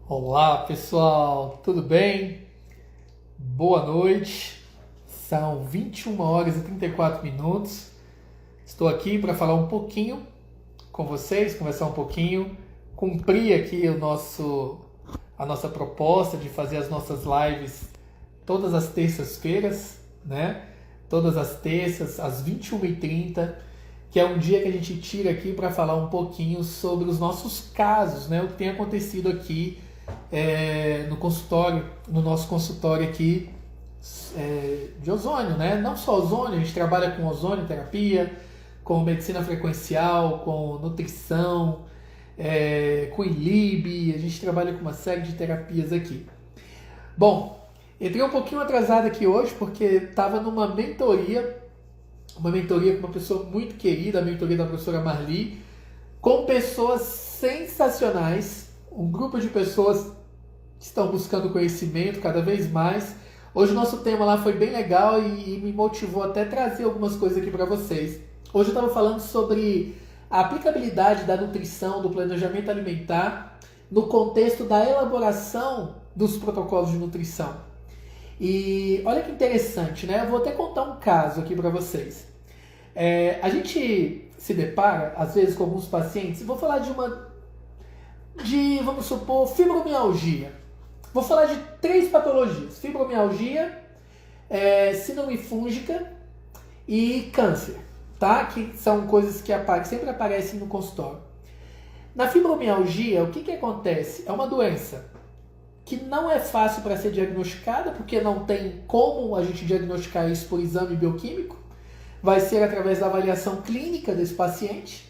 Olá pessoal, tudo bem? Boa noite, são 21 horas e 34 minutos. Estou aqui para falar um pouquinho com vocês, conversar um pouquinho, cumprir aqui a nossa proposta de fazer as nossas lives todas as terças-feiras, né? Todas as terças, às 21h30, que é um dia que a gente tira aqui para falar um pouquinho sobre os nossos casos, né? O que tem acontecido aqui no consultório, no nosso consultório aqui de ozônio, né? Não só ozônio, a gente trabalha com ozônio terapia, com medicina frequencial, com nutrição, com ILIB, a gente trabalha com uma série de terapias aqui. Bom, entrei um pouquinho atrasado aqui hoje porque estava numa mentoria com uma pessoa muito querida, a mentoria da professora Marli, com pessoas sensacionais, um grupo de pessoas que estão buscando conhecimento cada vez mais. Hoje o nosso tema lá foi bem legal e me motivou até trazer algumas coisas aqui para vocês. Hoje eu estava falando sobre a aplicabilidade da nutrição, do planejamento alimentar, no contexto da elaboração dos protocolos de nutrição. E olha que interessante, né? Eu vou até contar um caso aqui para vocês. A gente se depara, às vezes, com alguns pacientes, vou falar vamos supor, fibromialgia. Vou falar de 3 patologias: fibromialgia, síndrome fúngica e câncer, tá? Que são coisas que sempre aparecem no consultório. Na fibromialgia, o que acontece? É uma doença que não é fácil para ser diagnosticada, porque não tem como a gente diagnosticar isso por exame bioquímico. Vai ser através da avaliação clínica desse paciente.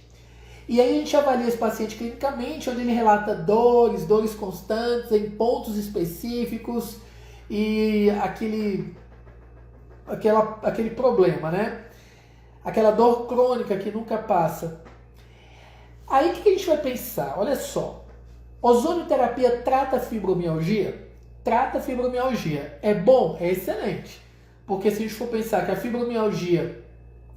E aí a gente avalia esse paciente clinicamente, onde ele relata dores constantes em pontos específicos e aquele problema, né? Aquela dor crônica que nunca passa. Aí o que a gente vai pensar? Olha só. Ozonioterapia trata fibromialgia? Trata fibromialgia. É bom? É excelente. Porque se a gente for pensar que a fibromialgia,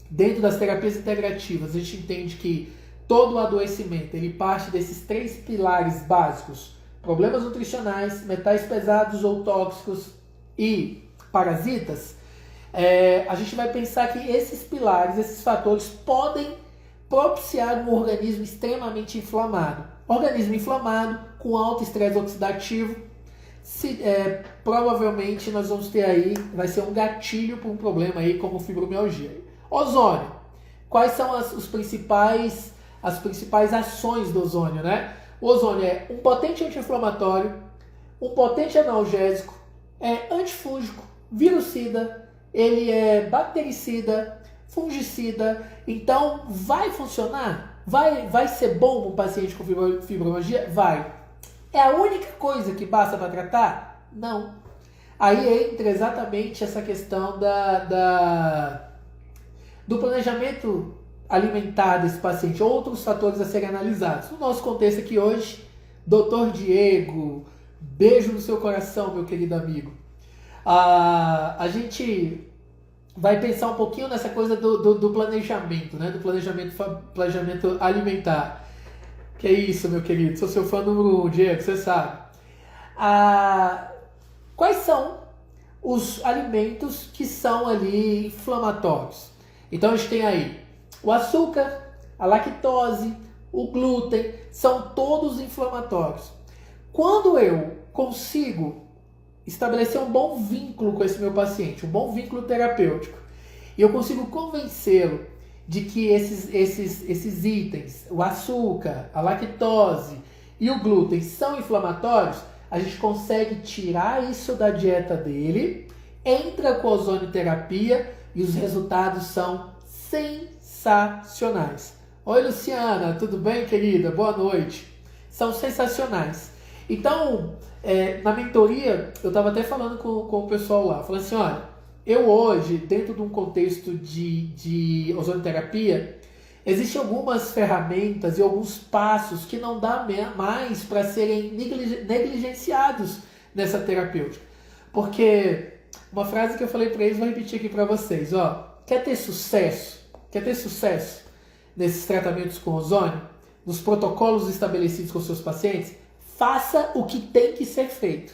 dentro das terapias integrativas, a gente entende que todo o adoecimento ele parte desses 3 pilares básicos: problemas nutricionais, metais pesados ou tóxicos e parasitas. A gente vai pensar que esses pilares, esses fatores podem propiciar um organismo extremamente inflamado. Organismo inflamado, com alto estresse oxidativo, provavelmente nós vamos ter aí, vai ser um gatilho para um problema aí como fibromialgia. Ozônio. Quais são as principais ações do ozônio, né? O ozônio é um potente anti-inflamatório, um potente analgésico, é antifúngico, virucida, ele é bactericida, fungicida. Então, vai funcionar? Vai ser bom para um paciente com fibromialgia? Vai. É a única coisa que basta para tratar? Não. Aí entra exatamente essa questão do planejamento alimentar desse paciente, outros fatores a serem analisados. No nosso contexto aqui hoje, Dr. Diego, beijo no seu coração, meu querido amigo. A gente vai pensar um pouquinho nessa coisa do planejamento, né? Do planejamento alimentar. Que é isso, meu querido? Sou seu fã número 1, Diego, você sabe. Quais são os alimentos que são ali inflamatórios? Então a gente tem aí o açúcar, a lactose, o glúten, são todos inflamatórios. Quando eu consigo estabelecer um bom vínculo com esse meu paciente, um bom vínculo terapêutico, e eu consigo convencê-lo de que esses itens, o açúcar, a lactose e o glúten são inflamatórios, a gente consegue tirar isso da dieta dele, entra com a ozonioterapia e os resultados são sensacionais. Oi, Luciana, tudo bem, querida? Boa noite. São sensacionais. Então, na mentoria, eu estava até falando com o pessoal lá, falando assim, olha, eu hoje, dentro de um contexto de ozonioterapia, existem algumas ferramentas e alguns passos que não dá mais para serem negligenciados nessa terapêutica. Porque uma frase que eu falei para eles, vou repetir aqui para vocês, ó, quer ter sucesso nesses tratamentos com ozônio, nos protocolos estabelecidos com seus pacientes? faça o que tem que ser feito.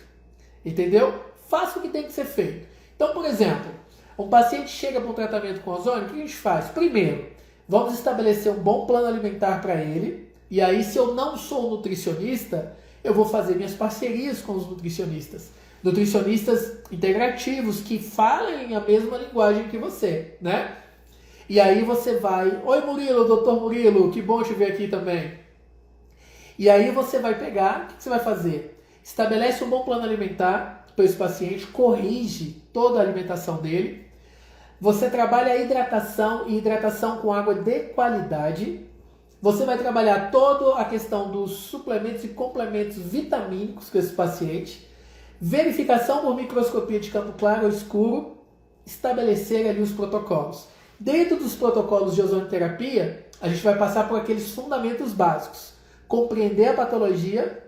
Entendeu? Faça o que tem que ser feito. Então, por exemplo, um paciente chega para um tratamento com ozônio, o que a gente faz? Primeiro, vamos estabelecer um bom plano alimentar para ele. E aí, se eu não sou nutricionista, eu vou fazer minhas parcerias com os nutricionistas. Nutricionistas integrativos que falem a mesma linguagem que você, né? E aí você vai... Oi, Murilo, doutor Murilo, que bom te ver aqui também. E aí você vai pegar, o que você vai fazer? Estabelece um bom plano alimentar para esse paciente, corrige toda a alimentação dele. Você trabalha a hidratação e hidratação com água de qualidade. Você vai trabalhar toda a questão dos suplementos e complementos vitamínicos com esse paciente. Verificação por microscopia de campo claro ou escuro. Estabelecer ali os protocolos. Dentro dos protocolos de ozonioterapia, a gente vai passar por aqueles fundamentos básicos. Compreender a patologia,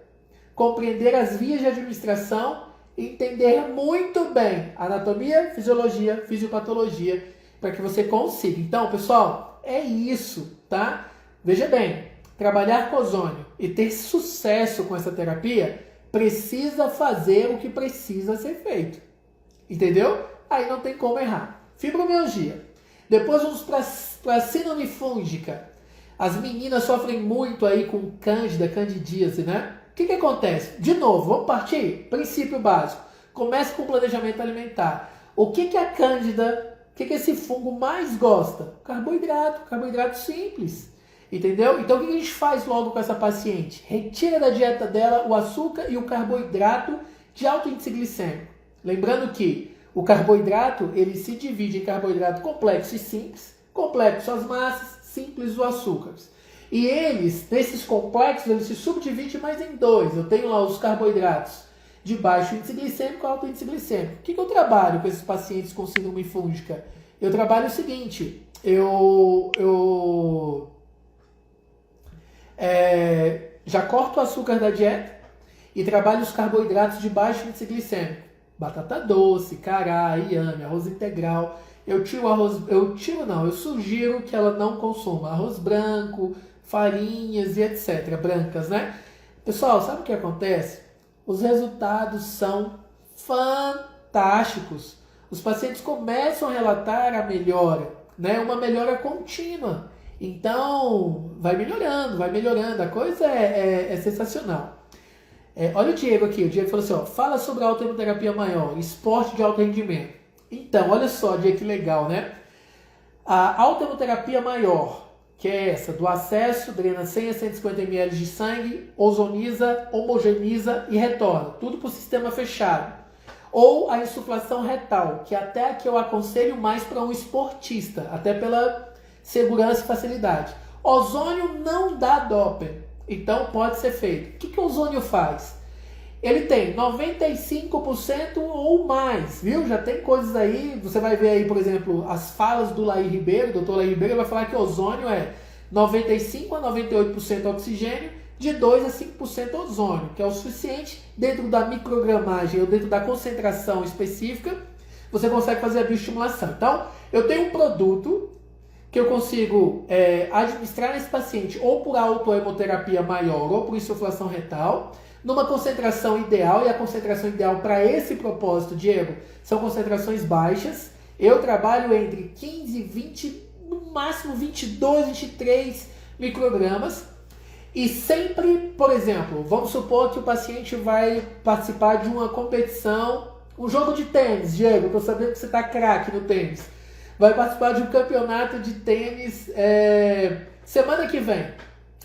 compreender as vias de administração, entender muito bem anatomia, fisiologia, fisiopatologia, para que você consiga. Então, pessoal, é isso, tá? Veja bem, trabalhar com ozônio e ter sucesso com essa terapia, precisa fazer o que precisa ser feito. Entendeu? Aí não tem como errar. Fibromialgia. Depois vamos para a síndrome fúngica. As meninas sofrem muito aí com cândida, candidíase, né? O que acontece? De novo, vamos partir? Princípio básico. Comece com o planejamento alimentar. O que a cândida, o que esse fungo mais gosta? Carboidrato simples. Entendeu? Então o que a gente faz logo com essa paciente? Retira da dieta dela o açúcar e o carboidrato de alto índice glicêmico. Lembrando que o carboidrato, ele se divide em carboidrato complexo e simples. Complexo as massas, simples os açúcares. E eles, nesses complexos, eles se subdividem mais em dois. Eu tenho lá os carboidratos de baixo índice glicêmico e alto índice glicêmico. O que eu trabalho com esses pacientes com síndrome fúngica? Eu trabalho o seguinte, já corto o açúcar da dieta e trabalho os carboidratos de baixo índice glicêmico. Batata doce, cará, inhame, arroz integral. Eu sugiro que ela não consuma arroz branco, farinhas e etc. Brancas, né? Pessoal, sabe o que acontece? Os resultados são fantásticos. Os pacientes começam a relatar a melhora, né? Uma melhora contínua. Então, vai melhorando. A coisa é sensacional. Olha o Diego aqui. O Diego falou assim, ó, fala sobre a autoimunoterapia maior, esporte de alto rendimento. Então, olha só, Diego, que legal, né? A autoimunoterapia maior, que é essa, do acesso, drena 100 a 150 ml de sangue, ozoniza, homogeniza e retorna. Tudo por sistema fechado. Ou a insuflação retal, que até que eu aconselho mais para um esportista, até pela segurança e facilidade. Ozônio não dá Doppler, então pode ser feito. O que o ozônio faz? Ele tem 95% ou mais, viu? Já tem coisas aí, você vai ver aí, por exemplo, as falas do Laí Ribeiro, o Dr. Laí Ribeiro vai falar que ozônio é 95% a 98% oxigênio, de 2% a 5% ozônio, que é o suficiente dentro da microgramagem ou dentro da concentração específica, você consegue fazer a bioestimulação. Então, eu tenho um produto que eu consigo administrar nesse paciente ou por autohemoterapia maior ou por insuflação retal, numa concentração ideal, e a concentração ideal para esse propósito, Diego, são concentrações baixas. Eu trabalho entre 15 e 20, no máximo 22, 23 microgramas. E sempre, por exemplo, vamos supor que o paciente vai participar de uma competição, um jogo de tênis, Diego, estou sabendo que você está craque no tênis. Vai participar de um campeonato de tênis semana que vem,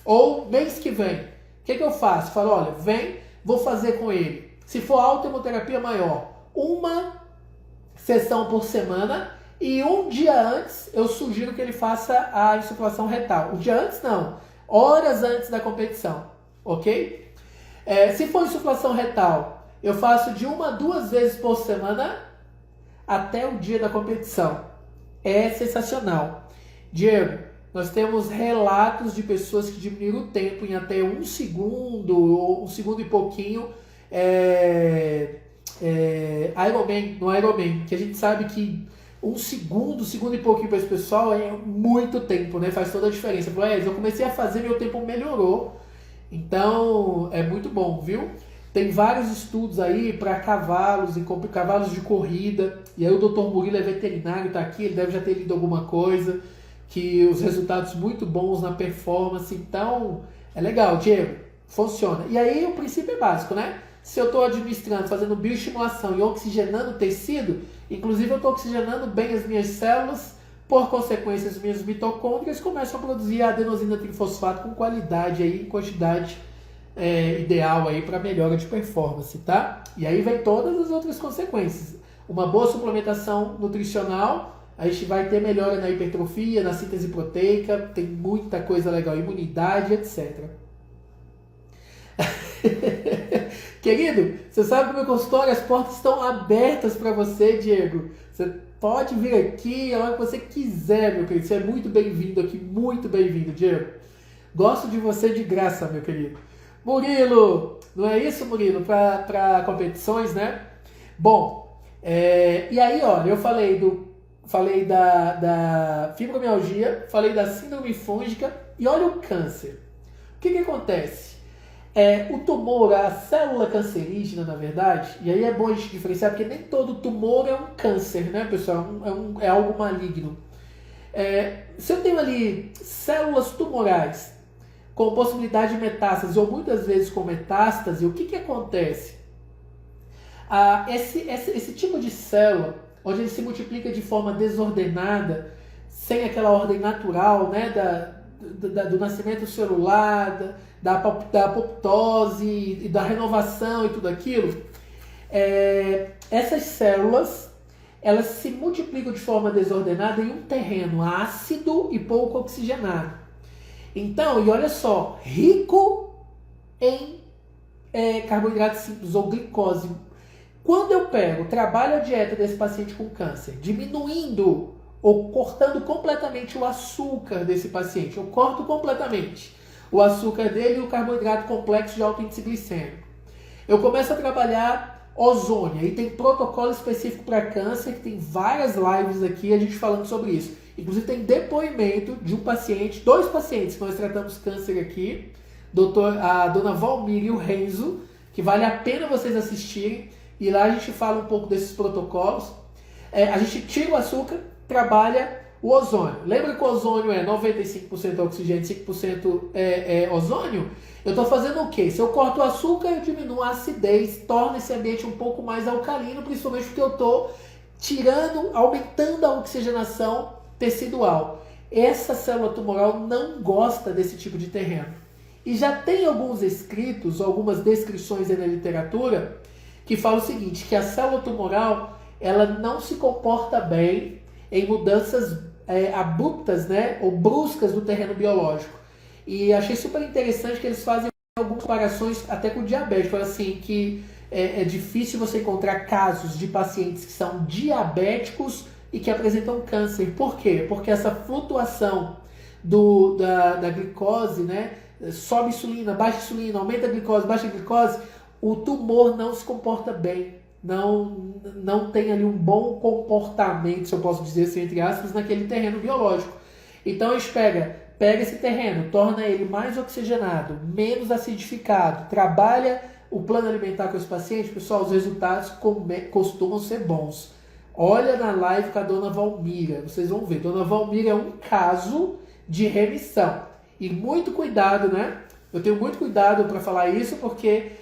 ou mês que vem. O que eu faço? Falo, olha, vem, vou fazer com ele. Se for autohemoterapia maior, uma sessão por semana, e um dia antes eu sugiro que ele faça a insuflação retal. Um dia antes não, horas antes da competição, ok? Se for insuflação retal, eu faço de 1 a 2 vezes por semana até o dia da competição. É sensacional. Diego, nós temos relatos de pessoas que diminuíram o tempo em até 1 segundo, ou 1 segundo e pouquinho, no Ironman, que a gente sabe que 1 segundo e pouquinho para esse pessoal é muito tempo, né? Faz toda a diferença. Eu comecei a fazer, meu tempo melhorou, Então, é muito bom, viu? Tem vários estudos aí para cavalos, e cavalos de corrida. E aí o Dr. Murilo é veterinário, está aqui, ele deve já ter lido alguma coisa, que os resultados muito bons na performance. Então, é legal, Diego, funciona. E aí o princípio é básico, né? Se eu estou administrando, fazendo bioestimulação e oxigenando o tecido, inclusive eu estou oxigenando bem as minhas células, por consequência as minhas mitocôndrias começam a produzir a adenosina trifosfato com qualidade aí, quantidade ideal aí para melhora de performance, tá? E aí vem todas as outras consequências. Uma boa suplementação nutricional, a gente vai ter melhora na hipertrofia, na síntese proteica, tem muita coisa legal, imunidade, etc. Querido, você sabe que no meu consultório as portas estão abertas para você, Diego. Você pode vir aqui a hora que você quiser, meu querido. Você é muito bem-vindo aqui, muito bem-vindo, Diego. Gosto de você de graça, meu querido. Murilo, não é isso, Murilo? Para competições, né? Bom, e aí, olha, eu falei da fibromialgia, falei da síndrome fúngica e olha o câncer. O que acontece? O tumor, a célula cancerígena, na verdade, e aí é bom a gente diferenciar, porque nem todo tumor é um câncer, né, pessoal? É algo maligno. Se eu tenho ali células tumorais com possibilidade de metástase, ou muitas vezes com metástase, o que acontece? Esse tipo de célula, onde ele se multiplica de forma desordenada, sem aquela ordem natural, né, do nascimento celular, da apoptose e da renovação e tudo aquilo, essas células, elas se multiplicam de forma desordenada em um terreno ácido e pouco oxigenado. Então, e olha só, rico em carboidratos simples ou glicose. Quando eu trabalho a dieta desse paciente com câncer, diminuindo ou cortando completamente o açúcar desse paciente, eu corto completamente o açúcar dele e o carboidrato complexo de alto índice glicêmico. Eu começo a trabalhar ozônio, aí tem protocolo específico para câncer, que tem várias lives aqui a gente falando sobre isso. Inclusive tem depoimento de um paciente, 2 pacientes que nós tratamos câncer aqui, a dona Valmir e o Renzo, que vale a pena vocês assistirem, e lá a gente fala um pouco desses protocolos. A gente tira o açúcar, trabalha o ozônio. Lembra que o ozônio é 95% oxigênio e 5% ozônio? Eu estou fazendo o quê? Se eu corto o açúcar, eu diminuo a acidez, torna esse ambiente um pouco mais alcalino, principalmente porque eu estou aumentando a oxigenação tecidual. Essa célula tumoral não gosta desse tipo de terreno. E já tem alguns escritos, algumas descrições aí na literatura, que falam o seguinte, que a célula tumoral, ela não se comporta bem em mudanças abruptas, né, ou bruscas do terreno biológico. E achei super interessante que eles fazem algumas comparações até com diabetes. Falam assim, que é difícil você encontrar casos de pacientes que são diabéticos e que apresentam câncer. Por quê? Porque essa flutuação da glicose, né, sobe insulina, baixa insulina, aumenta a glicose, baixa a glicose, o tumor não se comporta bem, não tem ali um bom comportamento, se eu posso dizer assim, entre aspas, naquele terreno biológico. Então a gente pega esse terreno, torna ele mais oxigenado, menos acidificado, trabalha o plano alimentar com esse paciente, pessoal, os resultados costumam ser bons. Olha na live com a dona Valmira, vocês vão ver. Dona Valmira é um caso de remissão. E muito cuidado, né? Eu tenho muito cuidado para falar isso, porque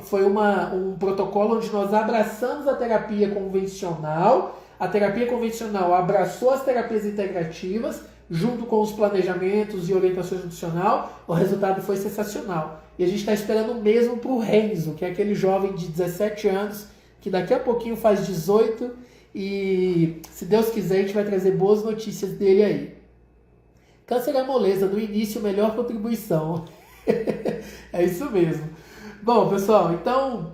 foi um protocolo onde nós abraçamos a terapia convencional. A terapia convencional abraçou as terapias integrativas, junto com os planejamentos e orientações nutricional. O resultado foi sensacional. E a gente está esperando o mesmo para o Renzo, que é aquele jovem de 17 anos, que daqui a pouquinho faz 18, e se Deus quiser a gente vai trazer boas notícias dele aí. Câncer é moleza, no início melhor contribuição. É isso mesmo. Bom, pessoal, então,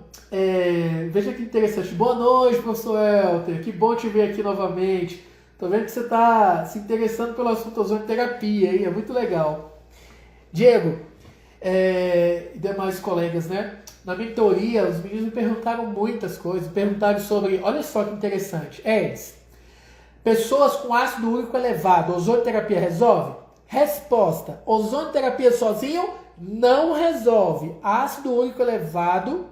veja que interessante. Boa noite, professor Helter, que bom te ver aqui novamente. Tô vendo que você está se interessando pelo assunto ozonioterapia, hein? É muito legal. Diego, e demais colegas, né? Na mentoria, os meninos me perguntaram muitas coisas. Perguntaram sobre, olha só que interessante. Pessoas com ácido úrico elevado, ozonioterapia resolve? Resposta, ozonioterapia sozinho não resolve. Ácido úrico elevado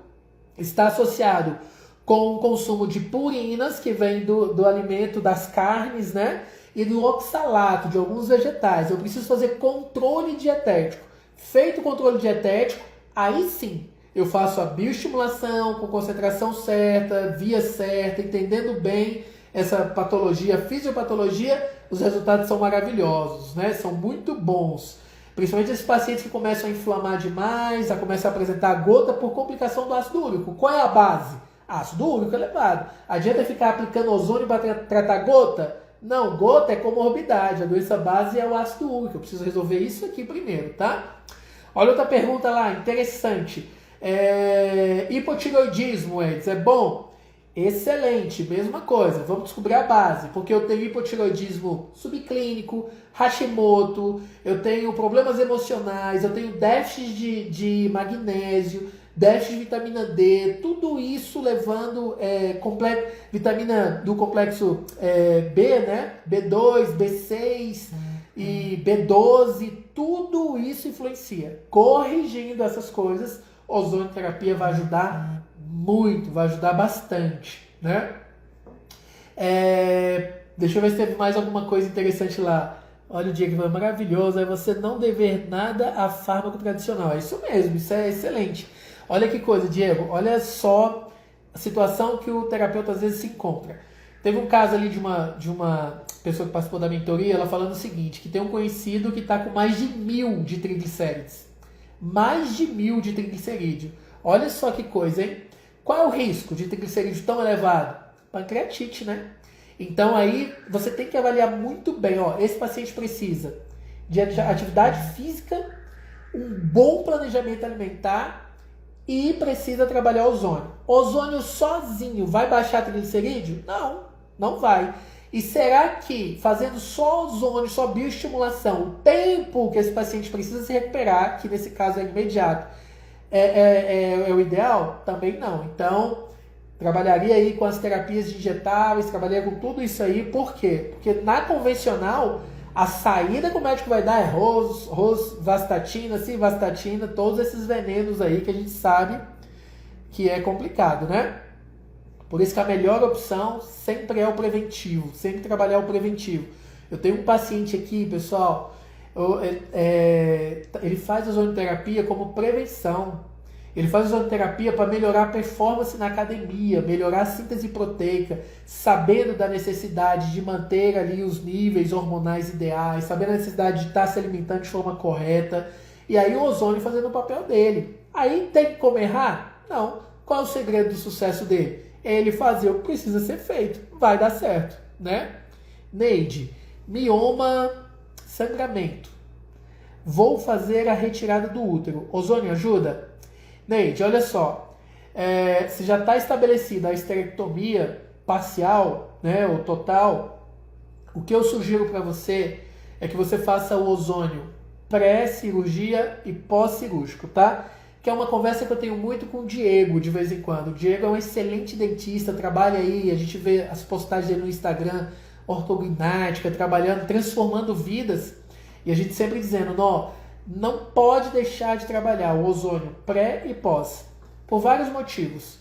está associado com o consumo de purinas, que vem do alimento, das carnes, né? E do oxalato, de alguns vegetais. Eu preciso fazer controle dietético. Feito o controle dietético, aí sim, eu faço a bioestimulação com concentração certa, via certa, entendendo bem essa patologia, fisiopatologia, os resultados são maravilhosos, né? São muito bons. Principalmente esses pacientes que começam a inflamar demais, a começar a apresentar gota por complicação do ácido úrico. Qual é a base? Ácido úrico elevado. Adianta ficar aplicando ozônio para tratar gota? Não, gota é comorbidade. A doença base é o ácido úrico. Eu preciso resolver isso aqui primeiro, tá? Olha outra pergunta lá, interessante. Hipotireoidismo, Edson, é bom? Excelente, mesma coisa. Vamos descobrir a base, porque eu tenho hipotireoidismo subclínico, Hashimoto, eu tenho problemas emocionais, eu tenho déficit de magnésio, déficit de vitamina D, tudo isso levando vitamina do complexo B, né? B2, B6 e B12, tudo isso influencia. Corrigindo essas coisas, ozonioterapia vai ajudar muito, vai ajudar bastante, né? Deixa eu ver se teve mais alguma coisa interessante lá. Olha o Diego, foi maravilhoso. É você não dever nada a fármaco tradicional. É isso mesmo, isso é excelente. Olha que coisa, Diego. Olha só a situação que o terapeuta às vezes se encontra. Teve um caso ali de uma pessoa que participou da mentoria, ela falando o seguinte, que tem um conhecido que está com mais de 1000 de triglicérides. Mais de 1000 de triglicerídeo. Olha só que coisa, hein? Qual é o risco de triglicerídeo tão elevado? Pancreatite, né? Então aí você tem que avaliar muito bem, ó, esse paciente precisa de atividade física, um bom planejamento alimentar e precisa trabalhar ozônio. Ozônio sozinho vai baixar triglicerídeo? Não, não vai. E será que fazendo só ozônio, só bioestimulação, o tempo que esse paciente precisa se recuperar, que nesse caso é imediato, é o ideal? Também não. Então, trabalharia aí com as terapias injetáveis, trabalharia com tudo isso aí. Por quê? Porque na convencional, a saída que o médico vai dar é rosuvastatina, simvastatina, todos esses venenos aí que a gente sabe que é complicado, né? Por isso que a melhor opção sempre é o preventivo, sempre trabalhar o preventivo. Eu tenho um paciente aqui, pessoal, ele faz ozonioterapia como prevenção. Ele faz ozonioterapia para melhorar a performance na academia, melhorar a síntese proteica, sabendo da necessidade de manter ali os níveis hormonais ideais, sabendo da necessidade de estar se alimentando de forma correta. E aí o ozônio fazendo o papel dele. Aí tem como errar? Não. Qual é o segredo do sucesso dele? Ele fazer o que precisa ser feito. Vai dar certo, né? Neide, mioma, sangramento. Vou fazer a retirada do útero. Ozônio ajuda? Neide, olha só. Se já está estabelecida a esterectomia parcial, né, ou total, o que eu sugiro para você é que você faça o ozônio pré-cirurgia e pós-cirúrgico, tá? Que é uma conversa que eu tenho muito com o Diego de vez em quando. O Diego é um excelente dentista, trabalha aí, a gente vê as postagens dele no Instagram, ortognática, trabalhando, transformando vidas. E a gente sempre dizendo, não pode deixar de trabalhar o ozônio pré e pós, por vários motivos.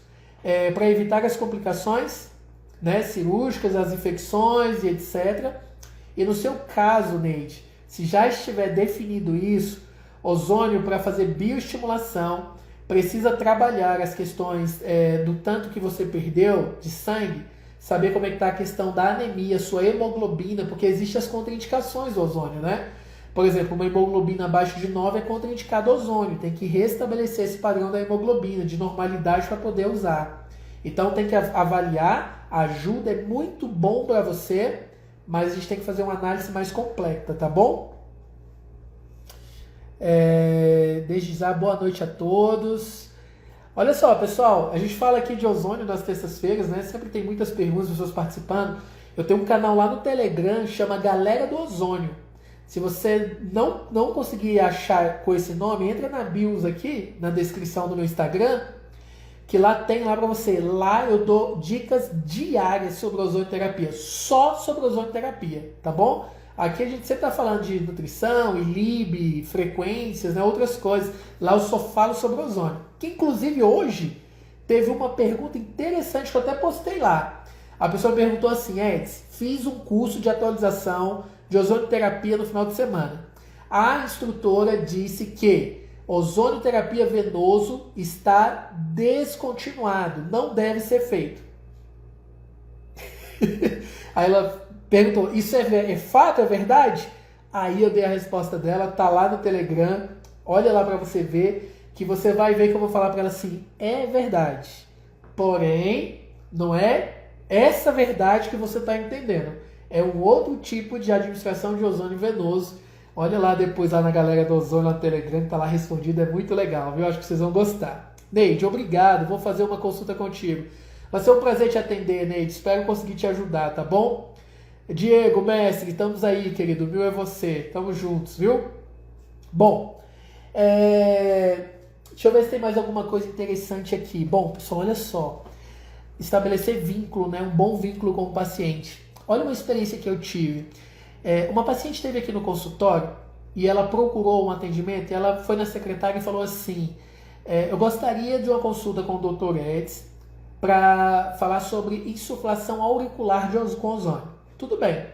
Para evitar as complicações, né, cirúrgicas, as infecções e etc. E no seu caso, Neide, se já estiver definido isso, ozônio para fazer bioestimulação, precisa trabalhar as questões do tanto que você perdeu de sangue, saber como é que está a questão da anemia, sua hemoglobina, porque existem as contraindicações do ozônio, né? Por exemplo, uma hemoglobina abaixo de 9 é contraindicado ozônio, tem que restabelecer esse padrão da hemoglobina, de normalidade para poder usar. Então tem que avaliar, a ajuda é muito bom para você, mas a gente tem que fazer uma análise mais completa, tá bom? Desde já, boa noite a todos. Olha só, pessoal, a gente fala aqui de ozônio nas terças-feiras, né? Sempre tem muitas perguntas, pessoas participando. Eu tenho um canal lá no Telegram, chama Galera do Ozônio. Se você não conseguir achar com esse nome, entra na bios aqui, na descrição do meu Instagram, que lá tem lá para você. Lá eu dou dicas diárias sobre ozonioterapia, só sobre ozonioterapia, tá bom? Aqui a gente sempre está falando de nutrição, ILIB, frequências, né, outras coisas. Lá eu só falo sobre ozônio. Que inclusive hoje teve uma pergunta interessante que eu até postei lá. A pessoa perguntou assim: Edson, fiz um curso de atualização de ozonioterapia no final de semana. A instrutora disse que ozonioterapia venoso está descontinuado, não deve ser feito. Aí ela perguntou: isso é fato, é verdade? Aí eu dei a resposta dela, tá lá no Telegram, olha lá para você ver, que você vai ver que eu vou falar para ela assim: é verdade, porém, não é essa verdade que você está entendendo, é um outro tipo de administração de ozônio venoso. Olha lá depois lá na galera do ozônio no Telegram, que tá lá respondido, é muito legal, viu? Acho que vocês vão gostar. Neide, obrigado, vou fazer uma consulta contigo. Vai ser um prazer te atender, Neide, espero conseguir te ajudar, tá bom? Diego, mestre, estamos aí, querido, viu? É você, estamos juntos, viu? Bom, deixa eu ver se tem mais alguma coisa interessante aqui. Bom, pessoal, olha só. Estabelecer vínculo, né? Um bom vínculo com o paciente. Olha uma experiência que eu tive. Uma paciente esteve aqui no consultório e ela procurou um atendimento e ela foi na secretária e falou assim: eu gostaria de uma consulta com o Dr. Edson para falar sobre insuflação auricular com ozônio. Tudo bem.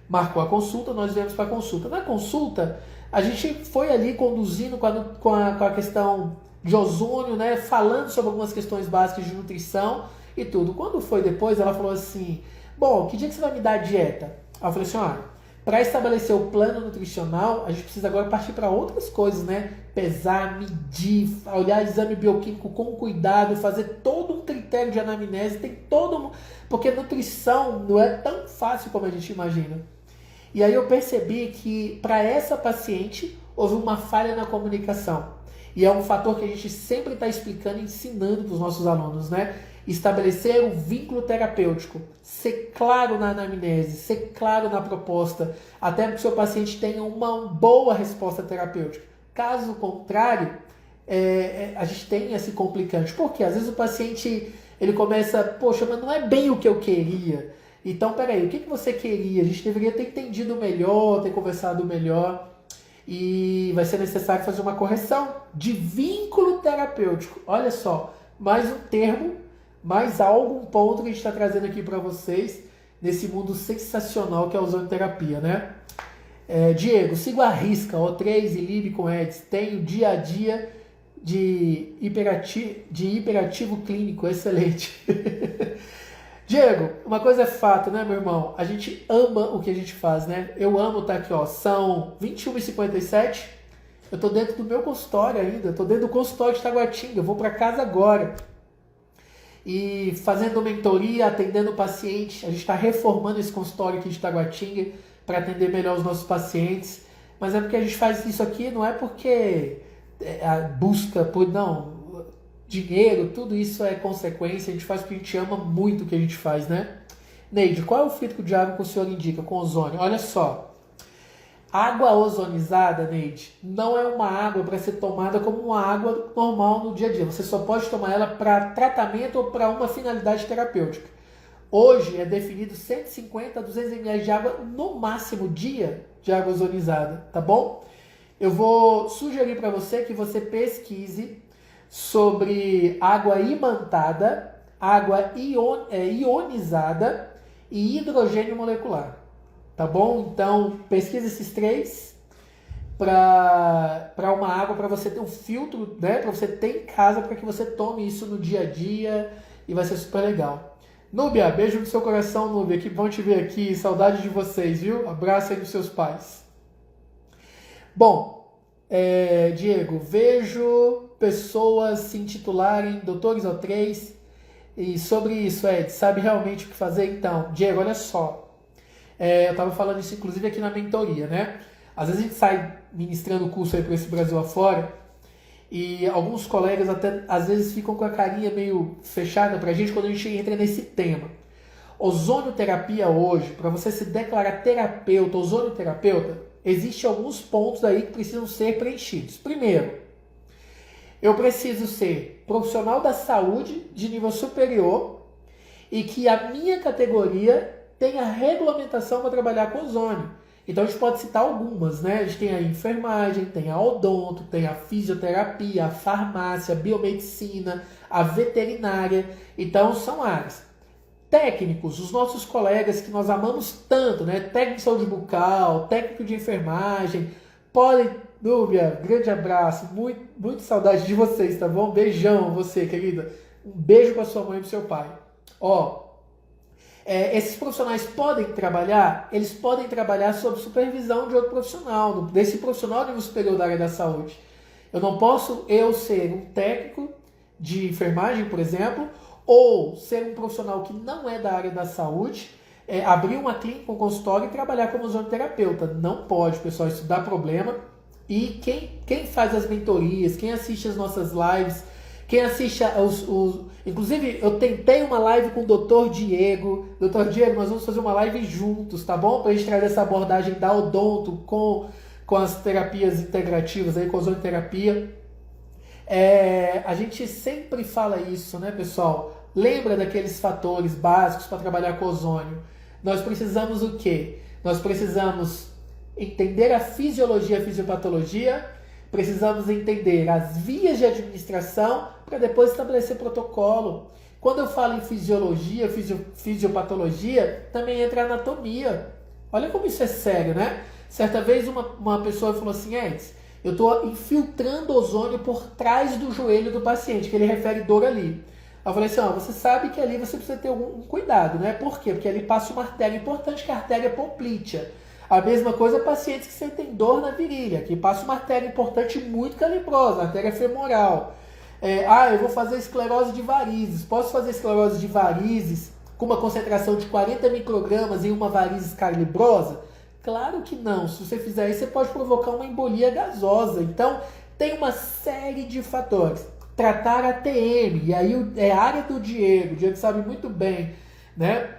Marcou a consulta, nós viemos para a consulta. Na consulta, a gente foi ali conduzindo com a questão de ozônio, né? Falando sobre algumas questões básicas de nutrição e tudo. Quando foi depois, ela falou assim: bom, que dia que você vai me dar a dieta? Aí eu falei assim: olha, para estabelecer o plano nutricional, a gente precisa agora partir para outras coisas, né? Pesar, medir, olhar exame bioquímico com cuidado, fazer todo um critério de anamnese, tem todo... Porque nutrição não é tão fácil como a gente imagina. E aí eu percebi que para essa paciente houve uma falha na comunicação. E é um fator que a gente sempre está explicando e ensinando para os nossos alunos, né? Estabelecer um vínculo terapêutico, ser claro na anamnese, ser claro na proposta, até que o seu paciente tenha uma boa resposta terapêutica. Caso contrário, a gente tem esse complicante. Porque às vezes o paciente ele começa: poxa, mas não é bem o que eu queria. Então, peraí, o que você queria? A gente deveria ter entendido melhor, ter conversado melhor. E vai ser necessário fazer uma correção de vínculo terapêutico. Olha só, mais um termo, mais algum ponto que a gente está trazendo aqui para vocês nesse mundo sensacional que é a ozonioterapia, né? Diego, sigo a risca, O3 e LIB com EDS, tenho dia a dia de hiperativo clínico, excelente. Diego, uma coisa é fato, né, meu irmão? A gente ama o que a gente faz, né? Eu amo estar aqui, ó. São 21h57. Eu tô dentro do meu consultório ainda. Eu tô dentro do consultório de Taguatinga. Eu vou para casa agora. E fazendo mentoria, atendendo o paciente. A gente está reformando esse consultório aqui de Taguatinga para atender melhor os nossos pacientes. Mas é porque a gente faz isso aqui, não é porque a busca por... Não, dinheiro, tudo isso é consequência, a gente faz porque a gente ama muito o que a gente faz, né? Neide, qual é o filtro de água que o senhor indica com ozônio? Olha só, água ozonizada, Neide, não é uma água para ser tomada como uma água normal no dia a dia. Você só pode tomar ela para tratamento ou para uma finalidade terapêutica. Hoje é definido 150 a 200 ml de água no máximo dia de água ozonizada, tá bom? Eu vou sugerir para você que você pesquise sobre água imantada, água ionizada e hidrogênio molecular. Tá bom? Então, pesquisa esses três para uma água, para você ter um filtro, né? Para você ter em casa, para que você tome isso no dia a dia e vai ser super legal. Núbia, beijo no seu coração, Núbia. Que bom te ver aqui. Saudade de vocês, viu? Abraço aí dos seus pais. Bom, Diego, vejo pessoas se intitularem doutores O3 e sobre isso, Ed, sabe realmente o que fazer? Então, Diego, olha só, eu estava falando isso inclusive aqui na mentoria, né? Às vezes a gente sai ministrando curso aí para esse Brasil afora e alguns colegas até às vezes ficam com a carinha meio fechada pra gente quando a gente entra nesse tema. Ozonioterapia hoje, para você se declarar terapeuta, ozonioterapeuta, existem alguns pontos aí que precisam ser preenchidos. Primeiro, eu preciso ser profissional da saúde de nível superior e que a minha categoria tenha regulamentação para trabalhar com ozônio. Então a gente pode citar algumas, né? A gente tem a enfermagem, tem a odonto, tem a fisioterapia, a farmácia, a biomedicina, a veterinária. Então são áreas. Técnicos, os nossos colegas que nós amamos tanto, né? Técnico de saúde bucal, técnico de enfermagem, Núbia, grande abraço, muito saudade de vocês, tá bom? Beijão você, querida. Um beijo para sua mãe e para seu pai. Ó, esses profissionais podem trabalhar? Eles podem trabalhar sob supervisão de outro profissional, desse profissional de nível superior da área da saúde. Eu não posso ser um técnico de enfermagem, por exemplo, ou ser um profissional que não é da área da saúde, abrir uma clínica, um consultório e trabalhar como ozonoterapeuta. Não pode, pessoal, isso dá problema. E quem faz as mentorias, quem assiste as nossas lives, quem assiste Inclusive, eu tentei uma live com o Dr. Diego. Dr. Diego, nós vamos fazer uma live juntos, tá bom? Pra gente trazer essa abordagem da odonto com as terapias integrativas, aí, com a ozonoterapia. A gente sempre fala isso, né, pessoal? Lembra daqueles fatores básicos para trabalhar com ozônio? Nós precisamos o quê? Nós precisamos entender a fisiologia, a fisiopatologia, precisamos entender as vias de administração para depois estabelecer protocolo. Quando eu falo em fisiologia, fisiopatologia, também entra a anatomia. Olha como isso é sério, né? Certa vez uma pessoa falou assim, eu estou infiltrando ozônio por trás do joelho do paciente, que ele refere dor ali. Eu falei assim, você sabe que ali você precisa ter um cuidado, né? Por quê? Porque ali passa uma artéria importante, que é a artéria poplítea. A mesma coisa pacientes que sentem dor na virilha, que passa uma artéria importante muito calibrosa, a artéria femoral. Eu vou fazer esclerose de varizes. Posso fazer esclerose de varizes com uma concentração de 40 microgramas em uma varizes calibrosa? Claro que não. Se você fizer isso, você pode provocar uma embolia gasosa. Então, tem uma série de fatores. Tratar a TM, e aí é a área do Diego. O Diego sabe muito bem, né?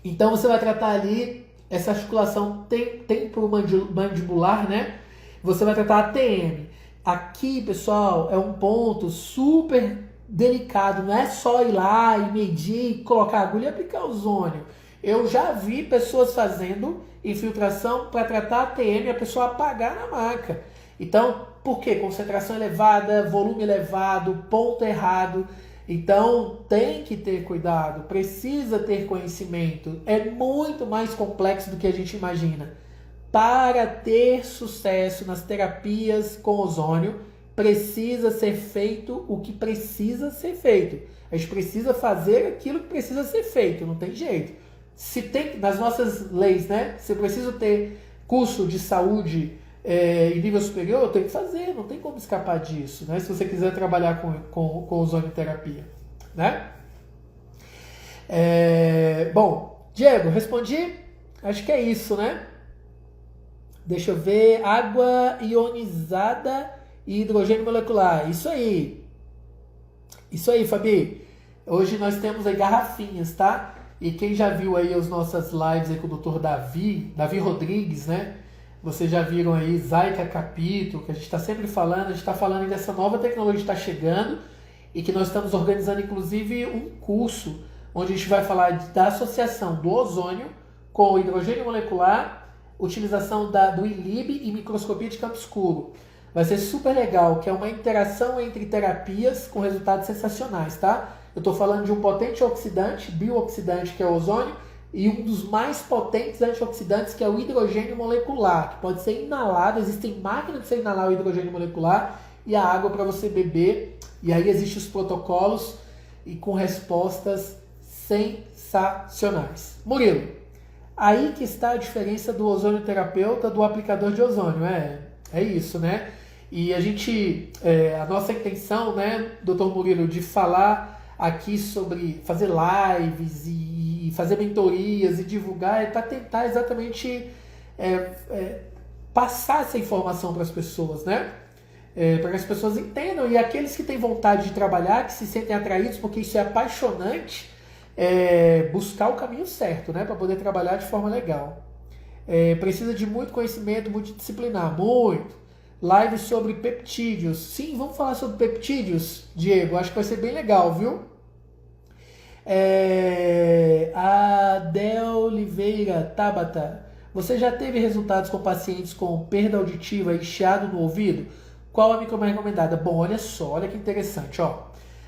Então, você vai tratar ali essa articulação temporomandibular, né? Você vai tratar a TM. Aqui, pessoal, é um ponto super delicado. Não é só ir lá e medir, colocar agulha e aplicar ozônio. Eu já vi pessoas fazendo infiltração para tratar a TM e a pessoa apagar na maca. Então, por quê? Concentração elevada, volume elevado, ponto errado. Então, tem que ter cuidado, precisa ter conhecimento. É muito mais complexo do que a gente imagina. Para ter sucesso nas terapias com ozônio, precisa ser feito o que precisa ser feito. A gente precisa fazer aquilo que precisa ser feito, não tem jeito. Se tem, nas nossas leis, né? Se eu preciso ter curso de saúde em nível superior, eu tenho que fazer, não tem como escapar disso, né? Se você quiser trabalhar com ozonioterapia, né? Bom, Diego, respondi? Acho que é isso, né? Deixa eu ver, água ionizada e hidrogênio molecular, isso aí, Fabi. Hoje nós temos aí garrafinhas, tá? E quem já viu aí as nossas lives aí com o Dr. Davi Rodrigues, né? Vocês já viram aí Zaica Capítulo, que a gente está sempre falando, a gente está falando dessa nova tecnologia que está chegando e que nós estamos organizando inclusive um curso onde a gente vai falar da associação do ozônio com o hidrogênio molecular, utilização do ILIB e microscopia de campo escuro. Vai ser super legal, que é uma interação entre terapias com resultados sensacionais, tá? Eu estou falando de um potente oxidante, biooxidante, que é o ozônio, e um dos mais potentes antioxidantes, que é o hidrogênio molecular, que pode ser inalado. Existem máquinas de você inalar o hidrogênio molecular e a água para você beber. E aí existem os protocolos e com respostas sensacionais. Murilo, aí que está a diferença do ozonioterapeuta do aplicador de ozônio. É isso, né? E a nossa intenção, né, Dr. Murilo, de falar aqui sobre fazer lives e fazer mentorias e divulgar é para tentar exatamente passar essa informação para as pessoas, né? Para que as pessoas entendam, e aqueles que têm vontade de trabalhar, que se sentem atraídos, porque isso é apaixonante, buscar o caminho certo, né? Para poder trabalhar de forma legal. Precisa de muito conhecimento, multidisciplinar, muito. Live sobre peptídeos. Sim, vamos falar sobre peptídeos, Diego. Acho que vai ser bem legal, viu? A Del Oliveira, Tabata. Você já teve resultados com pacientes com perda auditiva e chiado no ouvido? Qual a micrograma recomendada? Bom, olha só, olha que interessante, ó.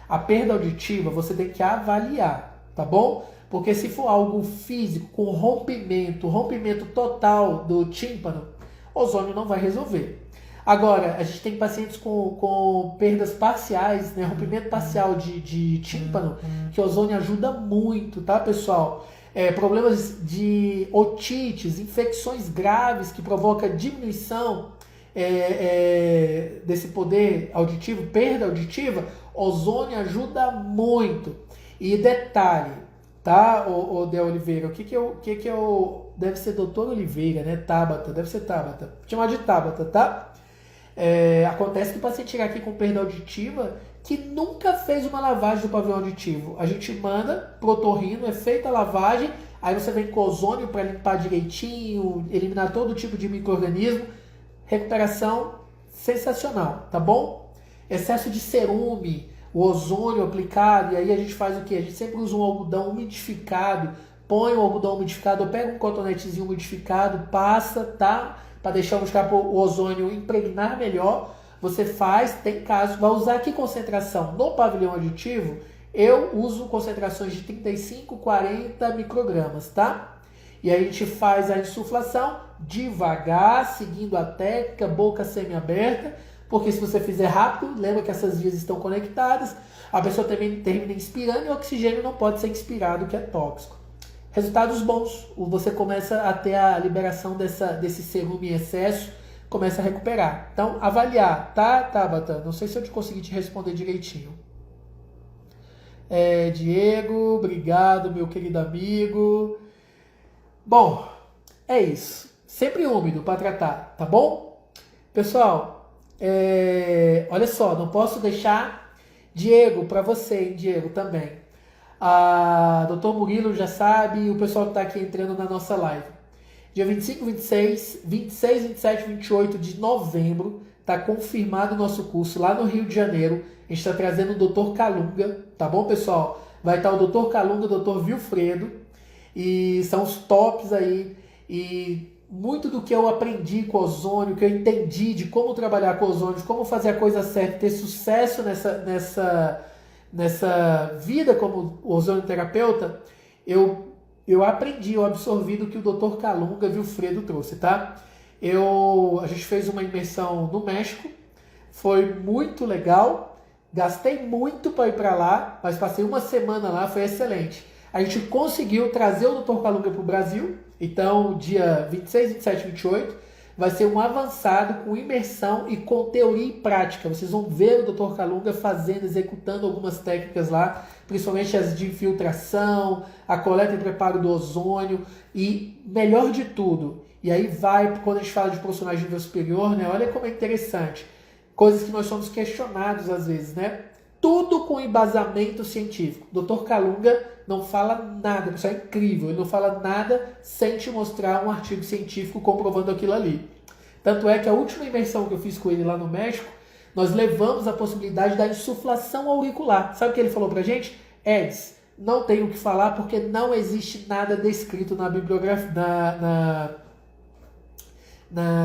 A perda auditiva você tem que avaliar, tá bom? Porque se for algo físico, com rompimento total do tímpano, ozônio não vai resolver. Agora, a gente tem pacientes com perdas parciais, né, rompimento parcial de tímpano, que ozônio ajuda muito, tá, pessoal? Problemas de otites, infecções graves que provocam diminuição desse poder auditivo, perda auditiva, ozônio ajuda muito. E detalhe, tá, o De Oliveira, o que eu deve ser Doutor Oliveira, né? Tabata, deve ser Tabata. Vou chamar de Tabata, tá? Acontece que o paciente chega aqui com perda auditiva que nunca fez uma lavagem do pavilhão auditivo. A gente manda pro otorrino, é feita a lavagem, aí você vem com ozônio para limpar direitinho, eliminar todo tipo de micro-organismo. Recuperação sensacional, tá bom? Excesso de cerume, o ozônio aplicado, e aí a gente faz o quê? A gente sempre usa um algodão umidificado, põe o algodão umidificado, ou pega um cotonetezinho umidificado, passa, tá? Para deixar o ozônio impregnar melhor. Você faz, tem casos, vai usar que concentração? No pavilhão auditivo, eu uso concentrações de 35, 40 microgramas, tá? E aí a gente faz a insuflação devagar, seguindo a técnica, boca semi-aberta, porque se você fizer rápido, lembra que essas vias estão conectadas, a pessoa também termina inspirando e o oxigênio não pode ser inspirado, que é tóxico. Resultados bons, você começa a ter a liberação desse cerume em excesso, começa a recuperar. Então, avaliar, tá, Tabata? Não sei se eu consegui te responder direitinho. Diego, obrigado, meu querido amigo. Bom, é isso. Sempre úmido para tratar, tá bom? Pessoal, olha só, não posso deixar Diego para você, hein, Diego, também. Dr. Murilo já sabe, o pessoal que está aqui entrando na nossa live. Dia 25, 26, 27 e 28 de novembro, está confirmado o nosso curso lá no Rio de Janeiro. A gente está trazendo o Dr. Calunga, tá bom, pessoal? Vai estar o Dr. Calunga, o Dr. Vilfredo, e são os tops aí. E muito do que eu aprendi com ozônio, que eu entendi de como trabalhar com ozônio, de como fazer a coisa certa, ter sucesso nessa vida como ozonioterapeuta, eu aprendi, eu absorvi do que o Dr. Calunga Vilfredo trouxe, tá? A gente fez uma imersão no México, foi muito legal, gastei muito para ir para lá, mas passei uma semana lá, foi excelente. A gente conseguiu trazer o Dr. Calunga para o Brasil, então dia 26, 27 e 28 vai ser um avançado com imersão e com teoria e prática. Vocês vão ver o Dr. Calunga fazendo, executando algumas técnicas lá, principalmente as de infiltração, a coleta e preparo do ozônio e, melhor de tudo, e aí quando a gente fala de profissionais de nível superior, né, olha como é interessante, coisas que nós somos questionados às vezes, né? Tudo com embasamento científico. O Dr. Calunga não fala nada, isso é incrível, ele não fala nada sem te mostrar um artigo científico comprovando aquilo ali. Tanto é que a última imersão que eu fiz com ele lá no México, nós levamos a possibilidade da insuflação auricular. Sabe o que ele falou pra gente? Eds, não tenho o que falar porque não existe nada descrito na bibliografia,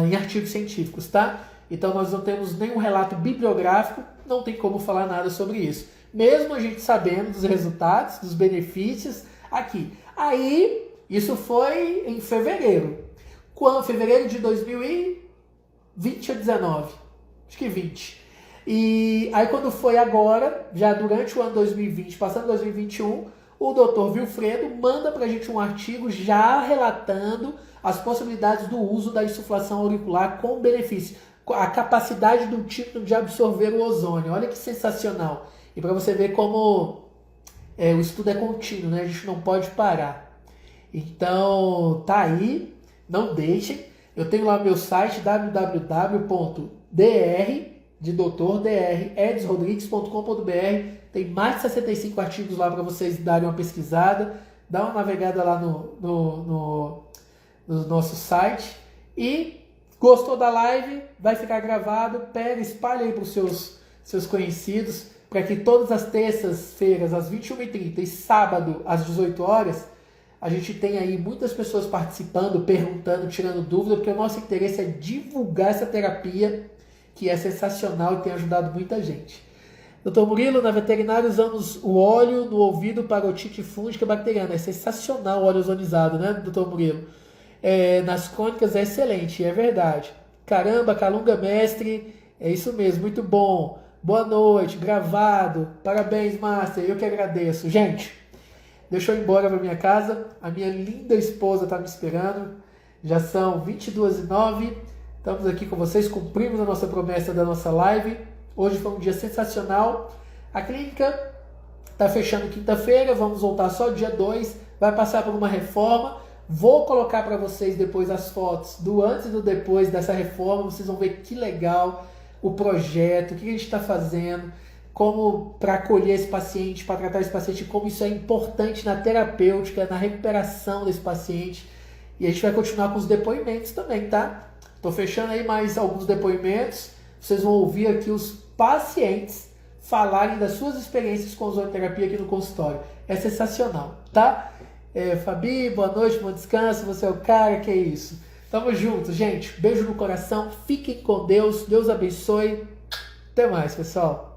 em artigos científicos, tá? Então nós não temos nenhum relato bibliográfico, não tem como falar nada sobre isso. Mesmo a gente sabendo dos resultados, dos benefícios, aqui. Aí, isso foi em fevereiro. Fevereiro de 2020 ou 19? Acho que 20. E aí quando foi agora, já durante o ano 2020, passando 2021, o Dr. Vilfredo manda pra gente um artigo já relatando as possibilidades do uso da insuflação auricular com benefício. A capacidade do tímpano de absorver o ozônio. Olha que sensacional. E para você ver como o estudo é contínuo, né? A gente não pode parar. Então, tá aí. Não deixem. Eu tenho lá meu site edsrodrigues.com.br. Tem mais de 65 artigos lá para vocês darem uma pesquisada. Dá uma navegada lá no nosso site. E gostou da live? Vai ficar gravado. Pega, espalha aí para os seus conhecidos, para que todas as terças-feiras, às 21h30 e sábado, às 18 horas, A gente tem aí muitas pessoas participando, perguntando, tirando dúvida, porque o nosso interesse é divulgar essa terapia, que é sensacional e tem ajudado muita gente. Doutor Murilo, na veterinária usamos o óleo no ouvido para otite fúngica bacteriana. É sensacional o óleo ozonizado, né, doutor Murilo? Nas crônicas é excelente, é verdade. Caramba, Calunga Mestre, é isso mesmo, muito bom. Boa noite, gravado. Parabéns, Master, eu que agradeço. Gente, deixa eu ir embora para minha casa. A minha linda esposa está me esperando. Já são 22h09. Estamos aqui com vocês, cumprimos a nossa promessa da nossa live. Hoje foi um dia sensacional. A clínica está fechando quinta-feira, vamos voltar só dia 2. Vai passar por uma reforma. Vou colocar para vocês depois as fotos do antes e do depois dessa reforma. Vocês vão ver que legal o projeto, o que a gente está fazendo, como para acolher esse paciente, para tratar esse paciente, como isso é importante na terapêutica, na recuperação desse paciente. E a gente vai continuar com os depoimentos também, tá? Estou fechando aí mais alguns depoimentos. Vocês vão ouvir aqui os pacientes falarem das suas experiências com ozonoterapia aqui no consultório. É sensacional, tá? Fabi, boa noite, bom descanso, você é o cara, que é isso. Tamo junto, gente. Beijo no coração, fiquem com Deus, Deus abençoe. Até mais, pessoal.